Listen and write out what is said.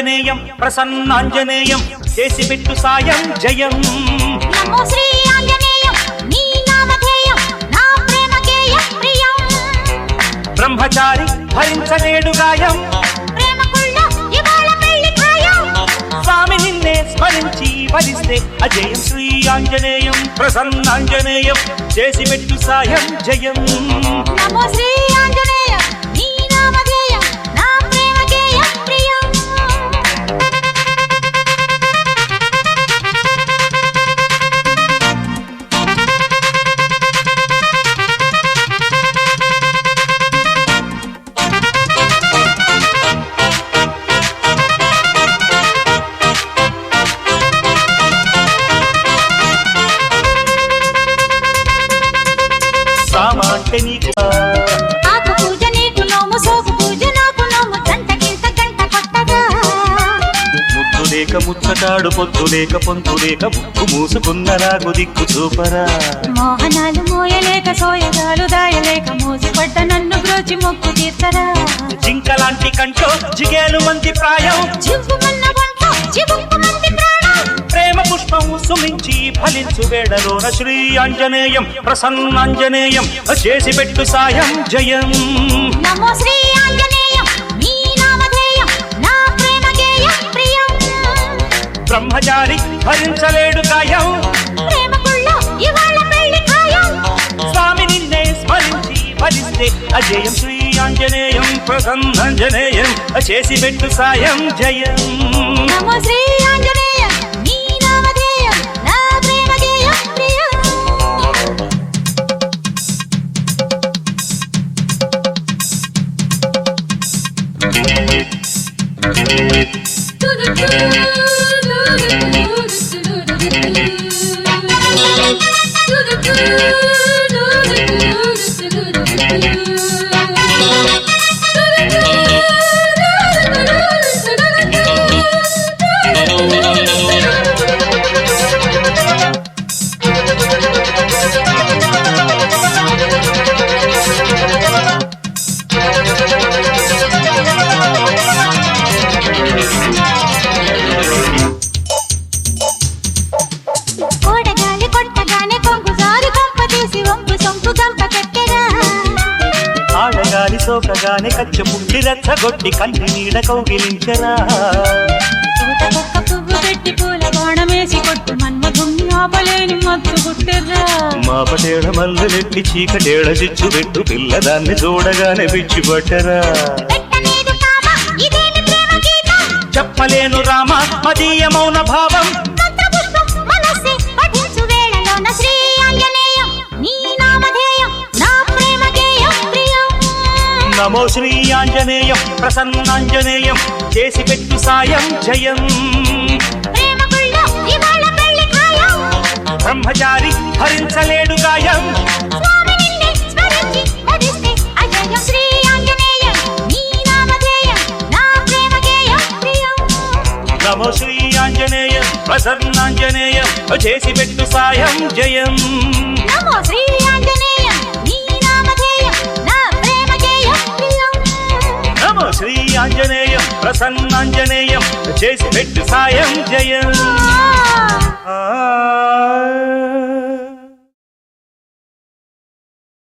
ఆంజనేయం ప్రసన్నాంజనేయం చేసి పెట్టు సాయం జయం నమో శ్రీ ఆంజనేయం నీ నామధేయం నా ప్రేమకేయ ప్రియం బ్రహ్మచారి భరించలేడు గాయం ప్రేమకుళ్ళో ఇవాళ పెళ్లి ఖాయం స్వామి నిన్నే స్మరించి వరిస్తే అజయం శ్రీ ఆంజనేయం ప్రసన్నాంజనేయం చేసి పెట్టు సాయం జయం నమో శ్రీ ఆంజనేయం నీ నామధేయం నా ప్రేమకేయ ప్రియం సామ అంటే నీకు ఆకు పూజ నీకు నోము సోకు పూజ నాకు నోము జంటకింత గంట కొట్టగా ముద్దు లేక ముచ్చటాడు పొద్దు లేక పొంతు లేక ముక్కు మూసుకున్న రాగు దిక్కు చూపరా మోహనాలు మోయలేక సోయగాలు దాయలేక మోసిపడ్డ నన్ను బ్రోచి మొక్కు తీర్చరా జింకలాంటి కంటో జిగేలు మంది ప్రాయం చివ్వుమన్న వంటో చివుక్కుమంది ప్రాణం ప్రేమ పుష్పం సుమించి ఫలించు వేడలోన శ్రీ ఆంజనేయం ప్రసన్నాంజనేయం చేసి పెట్టు సాయం జయం నమో శ్రీ ఆంజనేయం నీ నామధేయం నా ప్రేమకేయ ప్రియం బ్రహ్మచారి భరించలేడు గాయం ప్రేమకుళ్ళో ఇవాళ పెళ్లి ఖాయం స్వామి నిన్నే స్మరించి ఫలిస్తే అజయం శ్రీ ఆంజనేయం ప్రసన్నాంజనేయం చేసి పెట్టు సాయం జయం నమో శ్రీ ఆంజనేయం నీ నామధేయం నా ప్రేమకేయ ప్రియం కోడగాలి కొట్టగానే కొంగు జారి కొంప తీసి వంపు సొంపు గంప కట్టెరా ఆడగాలి సోకగానే కచ్చ పుట్టి రెచ్చగొట్టి కంటి నీడ కౌగిలించరా పూత కుక్క పువ్వు పెట్టి పూల బాణమేసి కొట్టు మన్మధుణ్ణి ఆపలేని మత్తు గుట్టెర్రా మా పటేడ మల్లెలెట్టి చీకటేడ చిచ్చు పెట్టు పిల్లదాన్ని చూడగానే పిచ్చి పట్టరా పెట్టలేదు కామ ఇదేమి ప్రేమ గీతం చెప్పలేను రామ మదీయ మౌన భావం మంత్రపుష్పం మనస్సే పఠించు వేళలోన శ్రీ ఆంజనేయం నీ నామధేయం నా ప్రేమకేయ ప్రియం నమో శ్రీ ఆంజనేయం ప్రసన్నాంజనేయం చేసి పెట్టు సాయం జయం ప్రేమకుళ్ళో ఇవాళ పెళ్లి ఖాయం బ్రహ్మచారి భరించలేడు గాయం స్వామి నిన్నే స్మరించి వరిస్తే అజయం శ్రీ ఆంజనేయం నీ నామధేయం నా ప్రేమకేయ ప్రియం నమో శ్రీ ఆంజనేయం ప్రసన్నాంజనేయం చేసి పెట్టు సాయం జయం నమో శ్రీ ఆంజనేయం నీ నామధేయం నా ప్రేమకేయ ప్రియం నమో శ్రీ ఆంజనేయం ప్రసన్నాంజనేయం చేసి పెట్టు సాయం జయం ఆ ఆ